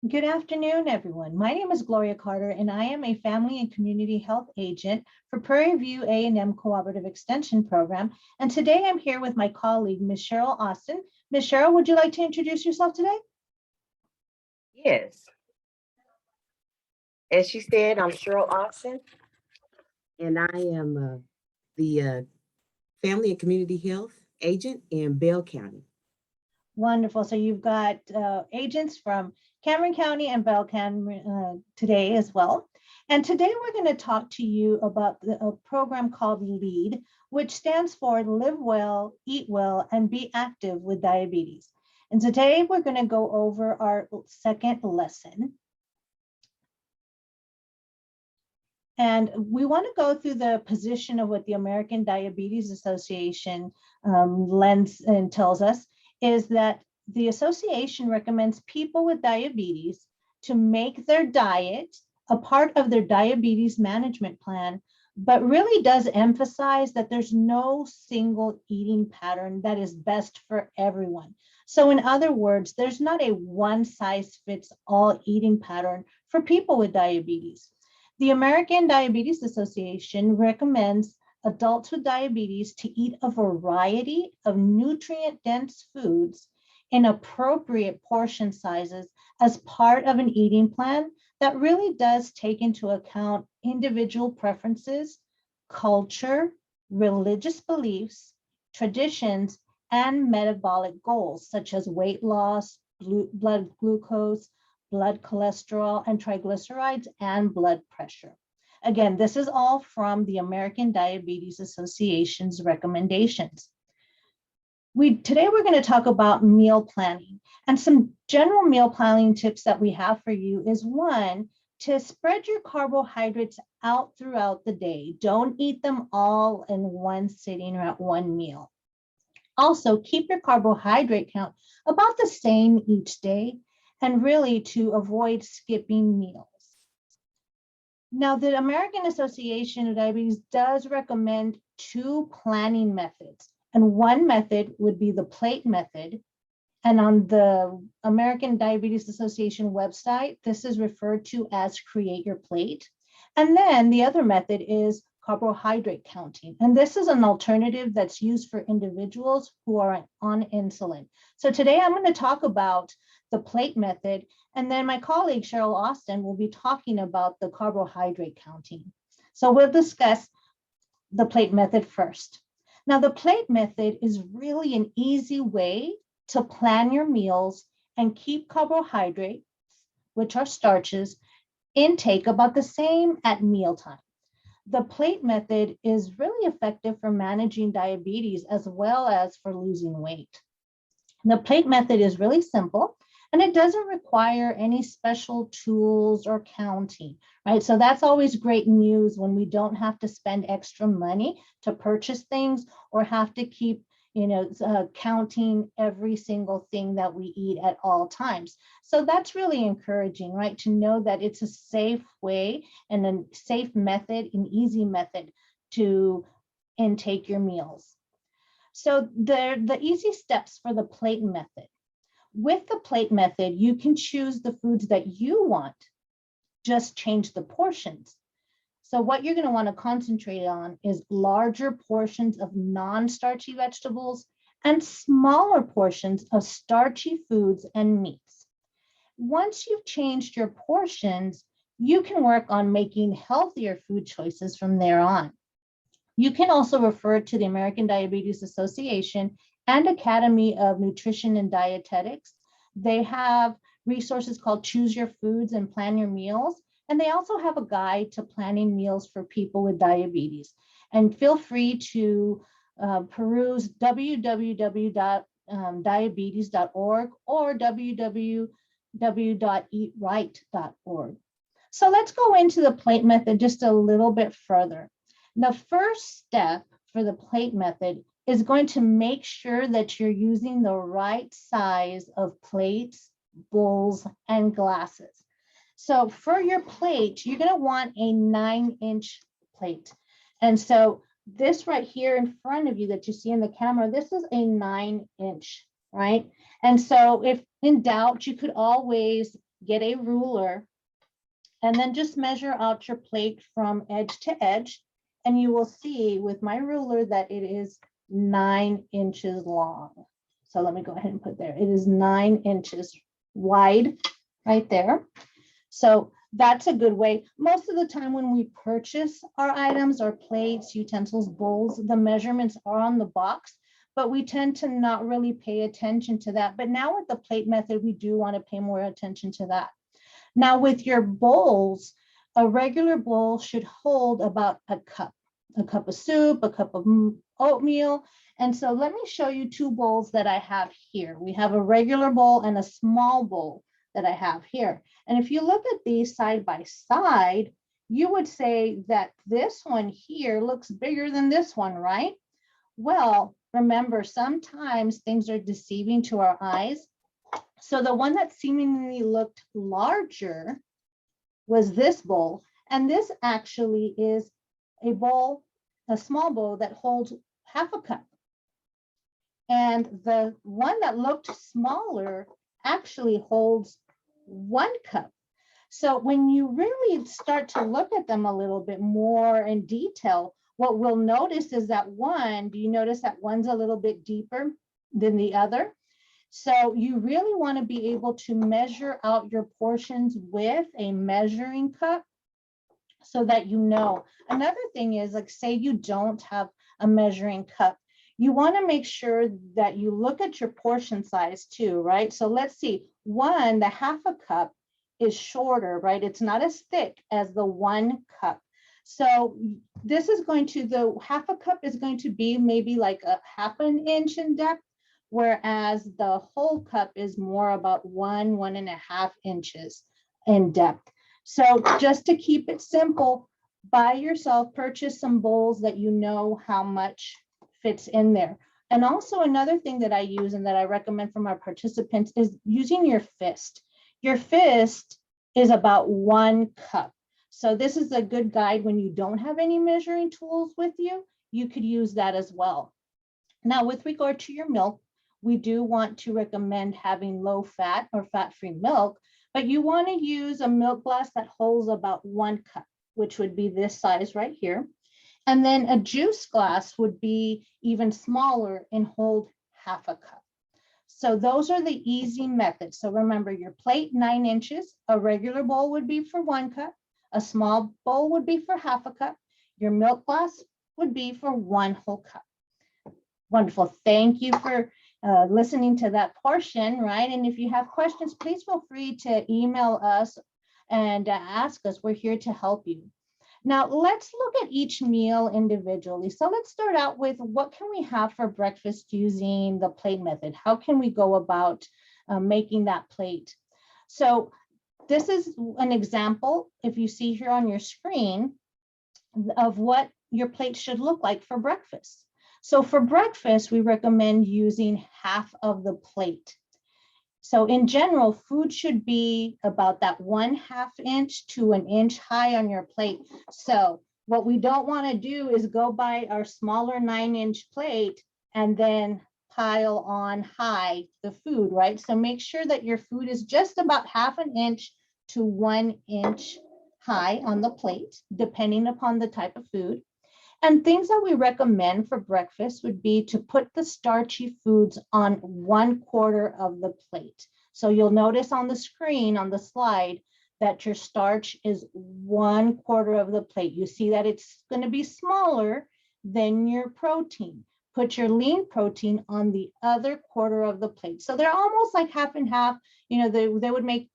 Good afternoon, everyone. My name is Gloria Carter, and I am a family and community health agent for Prairie View A&M Cooperative Extension Program. And today I'm here with my colleague, Ms. Cheryl Austin. Ms. Cheryl, would you like to introduce yourself today? Yes. As she said, I'm Cheryl Austin, and I am the Family and Community Health Agent in Bell County. Wonderful. So you've got agents from Cameron County and Bell County today as well. And today we're going to talk to you about a program called LEAD, which stands for Live Well, Eat Well, and Be Active with Diabetes. And today we're going to go over our second lesson. And we want to go through the position of what the American Diabetes Association lends and tells us is that the association recommends people with diabetes to make their diet a part of their diabetes management plan, but really does emphasize that there's no single eating pattern that is best for everyone. So in other words, there's not a one-size-fits-all eating pattern for people with diabetes. The American Diabetes Association recommends adults with diabetes to eat a variety of nutrient-dense foods in appropriate portion sizes as part of an eating plan that really does take into account individual preferences, culture, religious beliefs, traditions, and metabolic goals, such as weight loss, blood glucose, blood cholesterol and triglycerides, and blood pressure. Again, this is all from the American Diabetes Association's recommendations. Today we're going to talk about meal planning, and some general meal planning tips that we have for you is one, to spread your carbohydrates out throughout the day. Don't eat them all in one sitting or at one meal. Also, keep your carbohydrate count about the same each day, and really to avoid skipping meals. Now, the American Association of Diabetes does recommend two planning methods. And one method would be the plate method. And on the American Diabetes Association website, this is referred to as create your plate. And then the other method is carbohydrate counting. And this is an alternative that's used for individuals who are on insulin. So today I'm going to talk about the plate method, and then my colleague Cheryl Austin will be talking about the carbohydrate counting. So we'll discuss the plate method first. Now, the plate method is really an easy way to plan your meals and keep carbohydrates, which are starches, intake about the same at mealtime. The plate method is really effective for managing diabetes as well as for losing weight. The plate method is really simple, and it doesn't require any special tools or counting, right? So that's always great news when we don't have to spend extra money to purchase things or have to keep, counting every single thing that we eat at all times. So that's really encouraging, right? To know that it's a safe way and a safe method, an easy method to intake your meals. So the easy steps for the plate method. With the plate method, you can choose the foods that you want, just change the portions. So what you're going to want to concentrate on is larger portions of non-starchy vegetables and smaller portions of starchy foods and meats. Once you've changed your portions, you can work on making healthier food choices from there on. You can also refer to the American Diabetes Association and Academy of Nutrition and Dietetics. They have resources called Choose Your Foods and Plan Your Meals. And they also have a guide to planning meals for people with diabetes. And feel free to peruse www.diabetes.org or www.eatright.org. So let's go into the plate method just a little bit further. The first step for the plate method is going to make sure that you're using the right size of plates, bowls, and glasses. So for your plate, you're going to want a 9-inch plate. And so this right here in front of you that you see in the camera, this is a 9-inch, right? And so if in doubt, you could always get a ruler, and then just measure out your plate from edge to edge. And you will see with my ruler that it is 9 inches long. So let me go ahead and put there. It is 9 inches wide right there. So that's a good way. Most of the time when we purchase our items, our plates, utensils, bowls, the measurements are on the box, but we tend to not really pay attention to that. But now with the plate method, we do want to pay more attention to that. Now with your bowls, a regular bowl should hold about a cup of soup, a cup of oatmeal. And so let me show you 2 bowls that I have here. We have a regular bowl and a small bowl that I have here. And if you look at these side by side, you would say that this one here looks bigger than this one, right? Well, remember, sometimes things are deceiving to our eyes. So the one that seemingly looked larger was this bowl. And this actually is a bowl, a small bowl that holds half a cup. And the one that looked smaller actually holds 1 cup. So when you really start to look at them a little bit more in detail, what we'll notice is that one, do you notice that one's a little bit deeper than the other? So you really want to be able to measure out your portions with a measuring cup so that you know. Another thing is, like, say you don't have a measuring cup, you want to make sure that you look at your portion size too, right? So let's see, one, the half a cup is shorter, right? It's not as thick as the 1 cup. So this is going to, the half a cup is going to be maybe like a 1/2 inch in depth, whereas the whole cup is more about 1.5 inches in depth. So just to keep it simple, buy yourself, purchase some bowls that you know how much fits in there. And also another thing that I use and that I recommend from our participants is using your fist. Your fist is about 1 cup. So this is a good guide when you don't have any measuring tools with you. You could use that as well. Now, with regard to your milk, we do want to recommend having low fat or fat-free milk, but you want to use a milk glass that holds about 1 cup, which would be this size right here. And then a juice glass would be even smaller and hold half a cup. So those are the easy methods. So remember, your plate, 9 inches, a regular bowl would be for 1 cup, a small bowl would be for half a cup, your milk glass would be for 1 whole cup. Wonderful. Thank you for listening to that portion, right? And if you have questions, please feel free to email us and ask us. We're here to help you. Now, let's look at each meal individually. So let's start out with, what can we have for breakfast using the plate method? How can we go about making that plate? So this is an example, if you see here on your screen, of what your plate should look like for breakfast. So for breakfast, we recommend using half of the plate. So in general, food should be about that 1/2 inch to 1 inch high on your plate. So what we don't want to do is go by our smaller 9-inch plate and then pile on high the food, right? So make sure that your food is just about 1/2 inch to 1 inch high on the plate, depending upon the type of food. And things that we recommend for breakfast would be to put the starchy foods on 1/4 of the plate. So you'll notice on the screen, on the slide, that your starch is 1/4 of the plate. You see that it's going to be smaller than your protein. Put your lean protein on the other 1/4 of the plate. So they're almost like half and half. You know, they would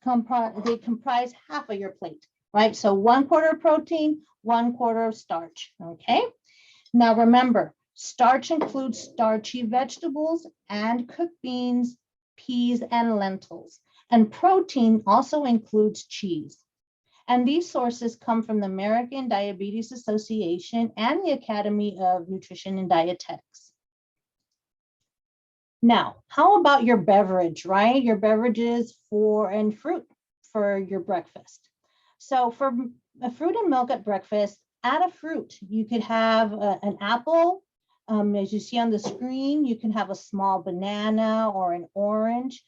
comprise half of your plate, right? So 1/4 protein, 1/4 of starch, okay? Now remember, starch includes starchy vegetables and cooked beans, peas, and lentils. And protein also includes cheese. And these sources come from the American Diabetes Association and the Academy of Nutrition and Dietetics. Now, how about your beverage, right? Your beverages and fruit for your breakfast. So for a fruit and milk at breakfast, add a fruit. You could have an apple. As you see on the screen, you can have a small banana or an orange.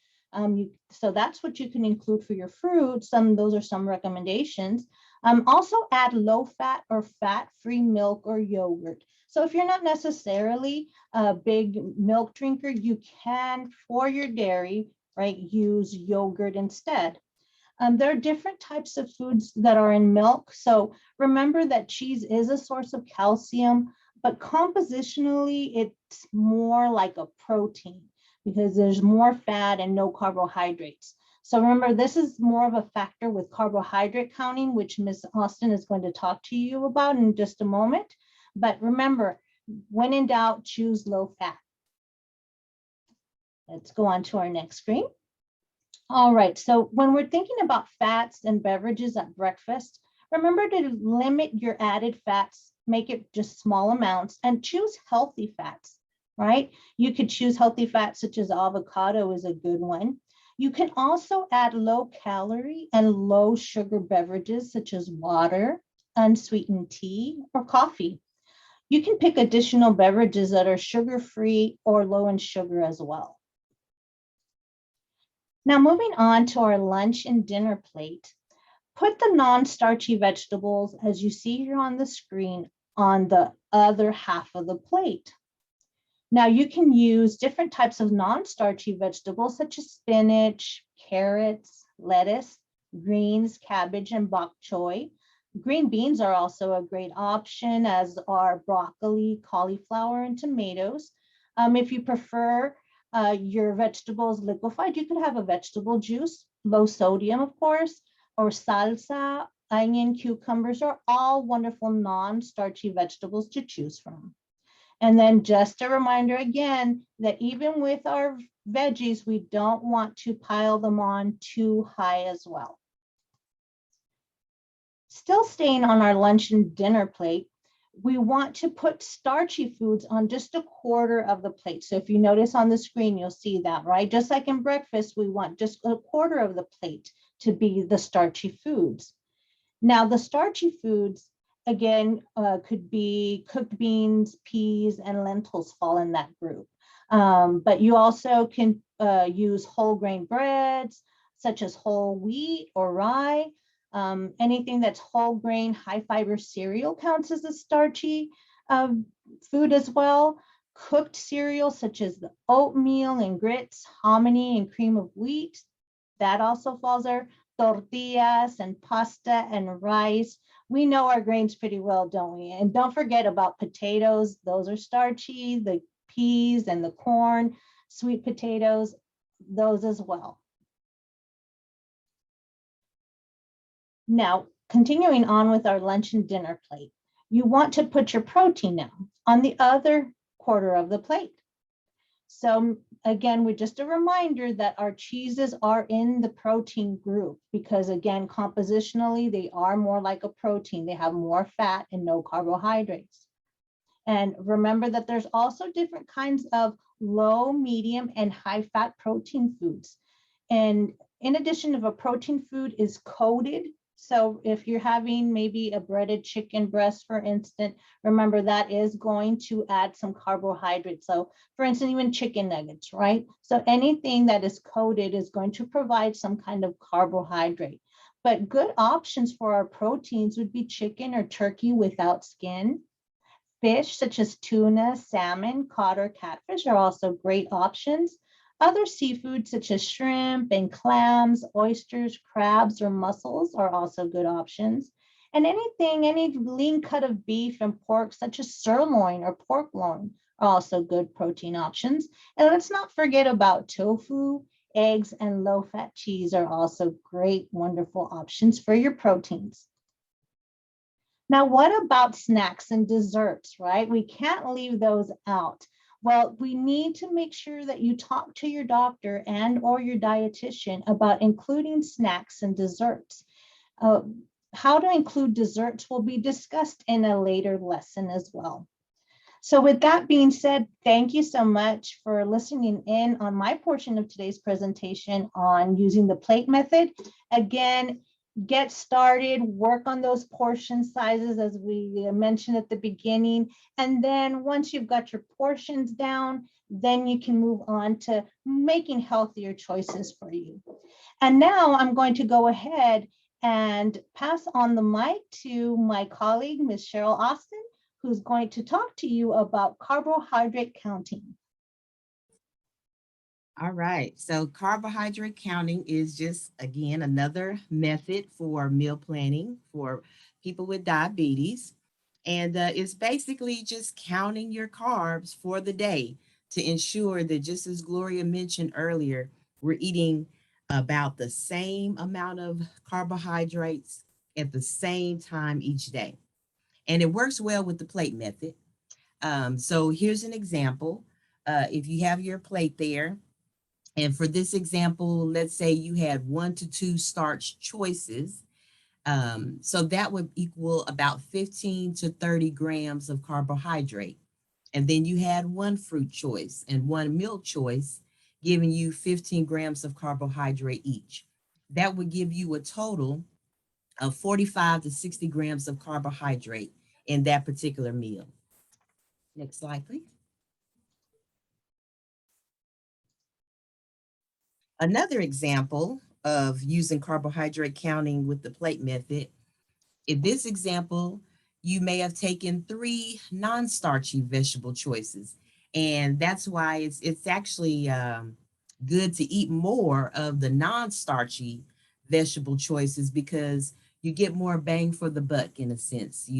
So that's what you can include for your fruits. Those are some recommendations. Also add low fat or fat-free milk or yogurt. So if you're not necessarily a big milk drinker, you can, for your dairy, right, use yogurt instead. There are different types of foods that are in milk. So remember that cheese is a source of calcium, but compositionally, it's more like a protein because there's more fat and no carbohydrates. So remember, this is more of a factor with carbohydrate counting, which Ms. Austin is going to talk to you about in just a moment. But remember, when in doubt, choose low fat. Let's go on to our next screen. All right, so when we're thinking about fats and beverages at breakfast, remember to limit your added fats, make it just small amounts, and choose healthy fats, right? You could choose healthy fats such as avocado is a good one. You can also add low calorie and low sugar beverages such as water, unsweetened tea, or coffee. You can pick additional beverages that are sugar-free or low in sugar as well. Now, moving on to our lunch and dinner plate, put the non-starchy vegetables, as you see here on the screen, on the other half of the plate. Now, you can use different types of non-starchy vegetables, such as spinach, carrots, lettuce, greens, cabbage, and bok choy. Green beans are also a great option, as are broccoli, cauliflower, and tomatoes. If you prefer your vegetables liquefied, you could have a vegetable juice, low sodium, of course, or salsa, onion, cucumbers are all wonderful non-starchy vegetables to choose from. And then just a reminder again, that even with our veggies, we don't want to pile them on too high as well. Still staying on our lunch and dinner plate, we want to put starchy foods on just a quarter of the plate. So if you notice on the screen, you'll see that, right? Just like in breakfast, we want just a quarter of the plate to be the starchy foods. Now, the starchy foods, again, could be cooked beans, peas, and lentils fall in that group. But you also can use whole grain breads, such as whole wheat or rye. Anything that's whole grain, high fiber cereal counts as a starchy food as well. Cooked cereal, such as the oatmeal and grits, hominy, and cream of wheat, that also falls there. Tortillas and pasta and rice. We know our grains pretty well, don't we? And don't forget about potatoes. Those are starchy, the peas and the corn, sweet potatoes, those as well. Now, continuing on with our lunch and dinner plate, you want to put your protein now on the other quarter of the plate. So again, with just a reminder that our cheeses are in the protein group because again, compositionally, they are more like a protein. They have more fat and no carbohydrates. And remember that there's also different kinds of low, medium, and high fat protein foods. And in addition, if a protein food is coated, so if you're having maybe a breaded chicken breast, for instance, remember that is going to add some carbohydrates. So for instance, even chicken nuggets, right? So anything that is coated is going to provide some kind of carbohydrate. But good options for our proteins would be chicken or turkey without skin. Fish such as tuna, salmon, cod, or catfish are also great options. Other seafood such as shrimp and clams, oysters, crabs, or mussels are also good options. And any lean cut of beef and pork such as sirloin or pork loin are also good protein options. And let's not forget about tofu, eggs, and low-fat cheese are also great, wonderful options for your proteins. Now, what about snacks and desserts, right? We can't leave those out. Well, we need to make sure that you talk to your doctor and or your dietitian about including snacks and desserts. How to include desserts will be discussed in a later lesson as well. So with that being said, thank you so much for listening in on my portion of today's presentation on using the plate method. Again, get started, work on those portion sizes as we mentioned at the beginning. And then once you've got your portions down, then you can move on to making healthier choices for you. And now I'm going to go ahead and pass on the mic to my colleague, Ms. Cheryl Austin, who's going to talk to you about carbohydrate counting. All right, so carbohydrate counting is just, again, another method for meal planning for people with diabetes. And it's basically just counting your carbs for the day to ensure that, just as Gloria mentioned earlier, we're eating about the same amount of carbohydrates at the same time each day. And it works well with the plate method. So here's an example. If you have your plate there, and for this example, let's say you had 1 to 2 starch choices. So that would equal about 15 to 30 grams of carbohydrate. And then you had 1 fruit choice and 1 milk choice, giving you 15 grams of carbohydrate each. That would give you a total of 45 to 60 grams of carbohydrate in that particular meal. Next slide, please. Another example of using carbohydrate counting with the plate method. In this example, you may have taken 3 non-starchy vegetable choices. And that's why it's actually good to eat more of the non-starchy vegetable choices, because you get more bang for the buck in a sense.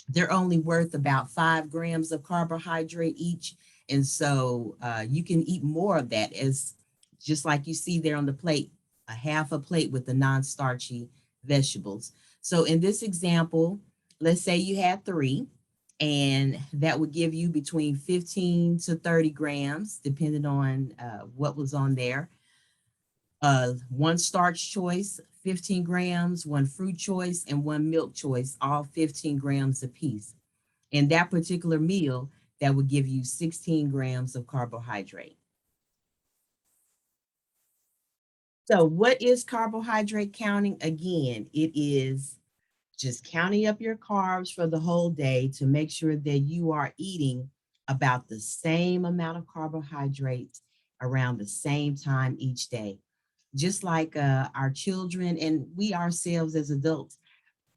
They're only worth about 5 grams of carbohydrate each. And so you can eat more of that, as just like you see there on the plate, a half a plate with the non-starchy vegetables. So in this example, let's say you had 3, and that would give you between 15 to 30 grams, depending on what was on there. 1 starch choice, 15 grams, 1 fruit choice, and 1 milk choice, all 15 grams apiece. In that particular meal, that would give you 16 grams of carbohydrate. So what is carbohydrate counting? Again, it is just counting up your carbs for the whole day to make sure that you are eating about the same amount of carbohydrates around the same time each day. Just like our children and we ourselves as adults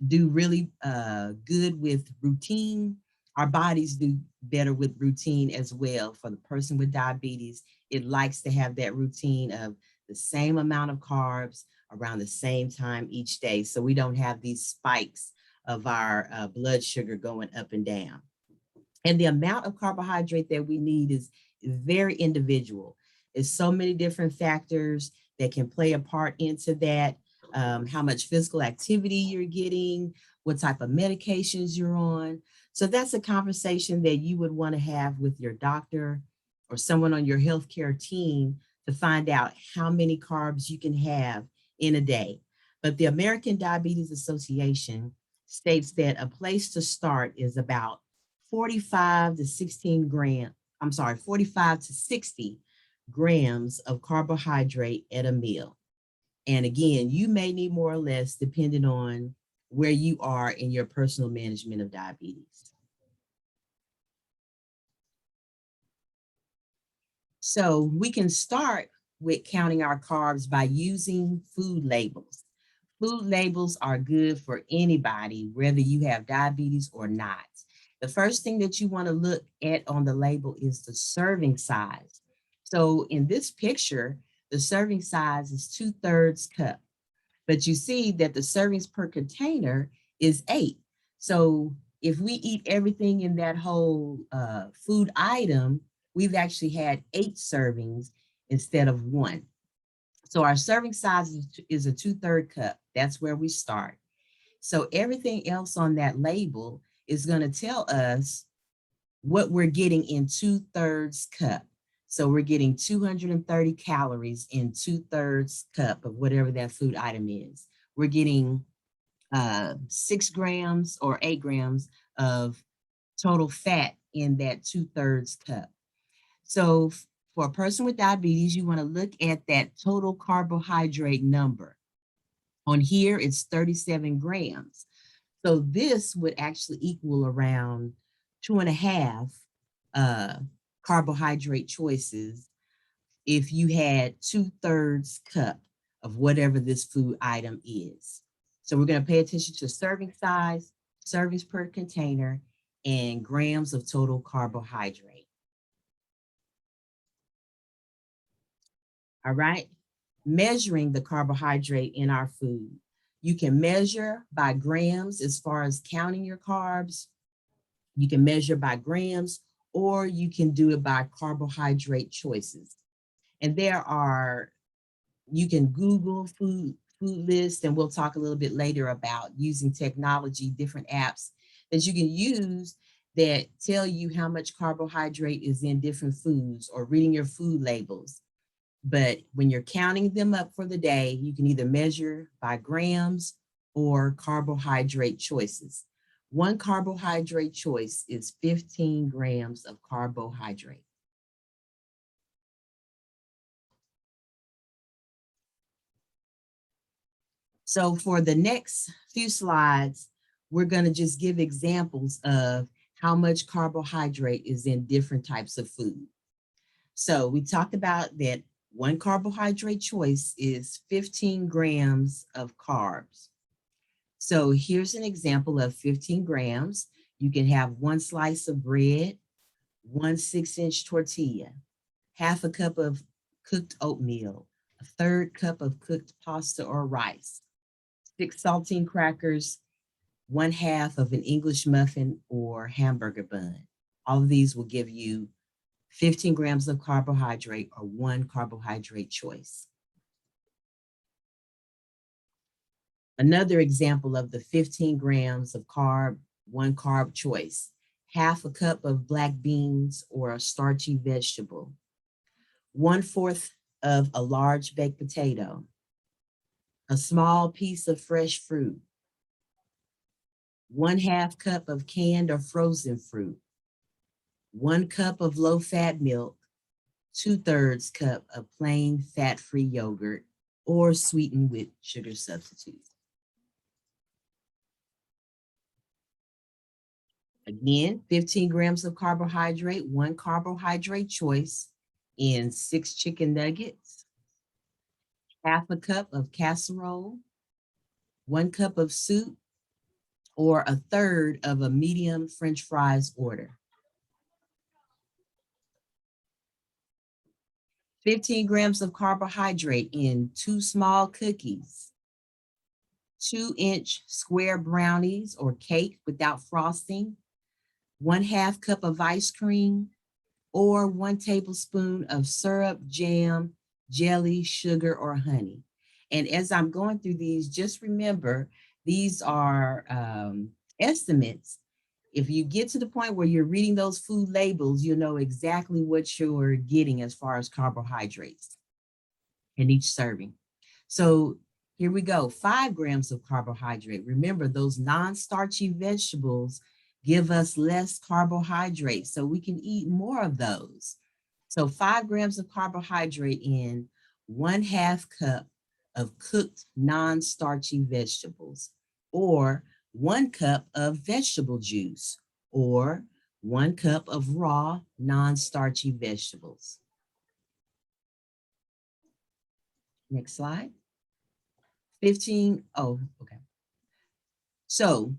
do really good with routine, our bodies do better with routine as well. For the person with diabetes, it likes to have that routine of the same amount of carbs around the same time each day, so we don't have these spikes of our blood sugar going up and down. And the amount of carbohydrate that we need is very individual. There's so many different factors that can play a part into that. How much physical activity you're getting, what type of medications you're on. So that's a conversation that you would want to have with your doctor or someone on your healthcare team to find out how many carbs you can have in a day. But the American Diabetes Association states that a place to start is about 45 to 16 grams, 45 to 60 grams of carbohydrate at a meal. And again, you may need more or less depending on where you are in your personal management of diabetes. So we can start with counting our carbs by using food labels. Food labels are good for anybody, whether you have diabetes or not. The first thing that you want to look at on the label is the serving size. So in this picture, the serving size is 2/3 cup, but you see that the servings per container is 8. So if we eat everything in that whole food item, we've actually had 8 servings instead of 1. So our serving size is a 2/3 cup. That's where we start. So everything else on that label is going to tell us what we're getting in 2/3 cup. So we're getting 230 calories in 2/3 cup of whatever that food item is. We're getting 6 grams or 8 grams of total fat in that 2/3 cup. So for a person with diabetes, you want to look at that total carbohydrate number. On here, it's 37 grams. So this would actually equal around 2.5 carbohydrate choices if you had 2/3 cup of whatever this food item is. So we're going to pay attention to serving size, servings per container, and grams of total carbohydrate. All right, measuring the carbohydrate in our food. You can measure by grams as far as counting your carbs. You can measure by grams, or you can do it by carbohydrate choices. And you can Google food lists, and we'll talk a little bit later about using technology, different apps that you can use that tell you how much carbohydrate is in different foods, or reading your food labels. But when you're counting them up for the day, you can either measure by grams or carbohydrate choices. One carbohydrate choice is 15 grams of carbohydrate. So for the next few slides, we're going to just give examples of how much carbohydrate is in different types of food. So we talked about that one carbohydrate choice is 15 grams of carbs. So here's an example of 15 grams. You can have 1 slice of bread, 1 6-inch tortilla, half a cup of cooked oatmeal, 1/3 cup of cooked pasta or rice, 6 saltine crackers, 1/2 of an English muffin or hamburger bun. All of these will give you 15 grams of carbohydrate, or one carbohydrate choice. Another example of the 15 grams of carb, one carb choice: half a cup of black beans or a starchy vegetable, 1/4 of a large baked potato, a small piece of fresh fruit, 1/2 cup of canned or frozen fruit, 1 cup of low-fat milk, 2/3 cup of plain fat-free yogurt, or sweetened with sugar substitutes. Again, 15 grams of carbohydrate, one carbohydrate choice in 6 chicken nuggets, half a cup of casserole, 1 cup of soup, or 1/3 of a medium French fries order. 15 grams of carbohydrate in 2 small cookies, 2-inch square brownies or cake without frosting, 1/2 cup of ice cream, or 1 tablespoon of syrup, jam, jelly, sugar, or honey. And as I'm going through these, just remember, these are estimates. If you get to the point where you're reading those food labels, you'll know exactly what you're getting as far as carbohydrates in each serving. So here we go, 5 grams of carbohydrate. Remember, those non-starchy vegetables give us less carbohydrate, so we can eat more of those. So 5 grams of carbohydrate in 1/2 cup of cooked non-starchy vegetables, or 1 cup of vegetable juice, or 1 cup of raw non-starchy vegetables. Next slide. 15, oh, okay. So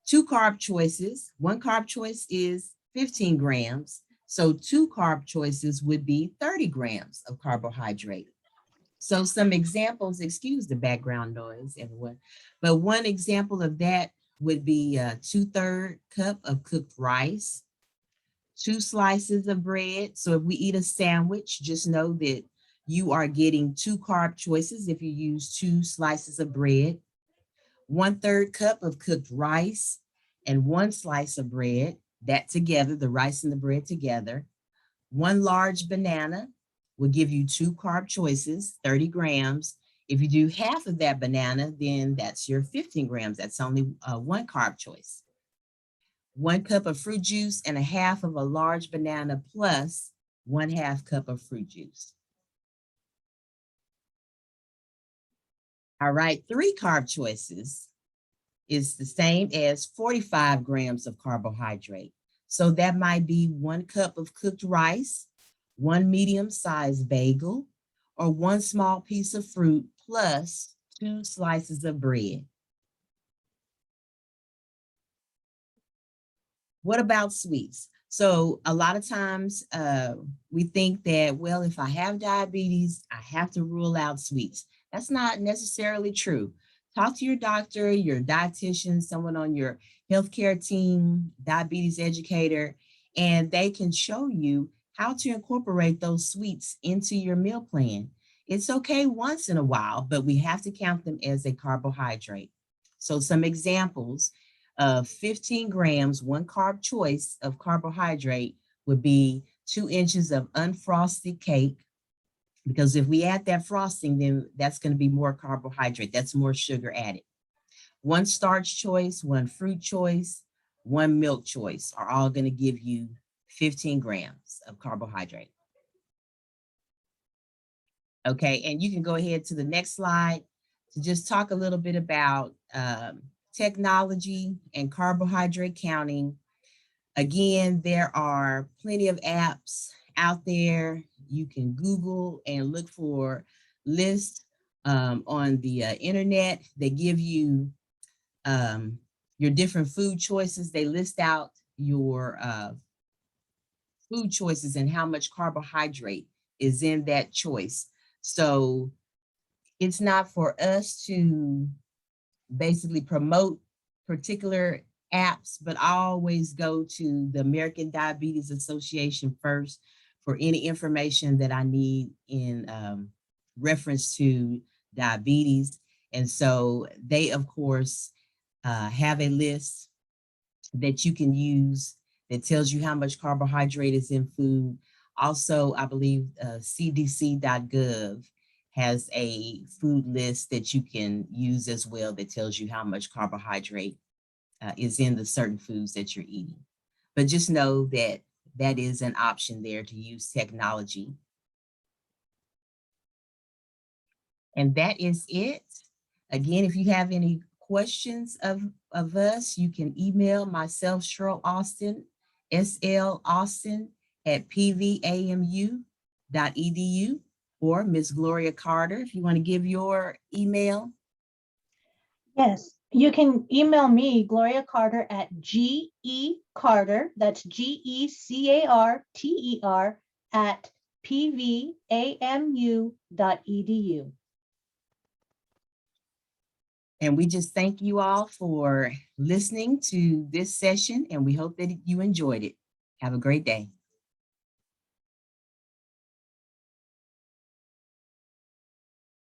2 carb choices. 1 carb choice is 15 grams. So 2 carb choices would be 30 grams of carbohydrate. So some examples, excuse the background noise, everyone, but one example of that would be a 2/3 cup of cooked rice, 2 slices of bread. So if we eat a sandwich, just know that you are getting 2 carb choices if you use 2 slices of bread, 1/3 cup of cooked rice, and 1 slice of bread, that together, the rice and the bread together. 1 large banana will give you 2 carb choices, 30 grams. If you do half of that banana, then that's your 15 grams. That's only 1 carb choice. 1 cup of fruit juice and 1/2 of a large banana plus 1/2 cup of fruit juice. All right, 3 carb choices is the same as 45 grams of carbohydrate. So that might be 1 cup of cooked rice, 1 medium-sized bagel, or 1 small piece of fruit plus 2 slices of bread. What about sweets? So a lot of times we think that, well, if I have diabetes, I have to rule out sweets. That's not necessarily true. Talk to your doctor, your dietitian, someone on your healthcare team, diabetes educator, and they can show you how to incorporate those sweets into your meal plan. It's okay once in a while, but we have to count them as a carbohydrate. So some examples of 15 grams, 1 carb choice of carbohydrate would be 2 inches of unfrosted cake, because if we add that frosting, then that's going to be more carbohydrate. That's more sugar added. 1 starch choice, 1 fruit choice, 1 milk choice are all going to give you 15 grams of carbohydrate. Okay, and you can go ahead to the next slide to just talk a little bit about technology and carbohydrate counting. Again, there are plenty of apps out there. You can Google and look for lists on the internet. They give you your different food choices. They list out your food choices and how much carbohydrate is in that choice. So it's not for us to basically promote particular apps, but I always go to the American Diabetes Association first for any information that I need in reference to diabetes. And so they, of course, have a list that you can use that tells you how much carbohydrate is in food. Also, I believe cdc.gov has a food list that you can use as well that tells you how much carbohydrate is in the certain foods that you're eating. But just know that that is an option there to use technology. And that is it. Again, if you have any questions of us, you can email myself, Cheryl Austin, slaustin@pvamu.edu, or Miss Gloria Carter, if you want to give your email. Yes, you can email me, Gloria Carter, at GECarter, that's GECARTER, at pvamu.edu. And we just thank you all for listening to this session, and we hope that you enjoyed it. Have a great day.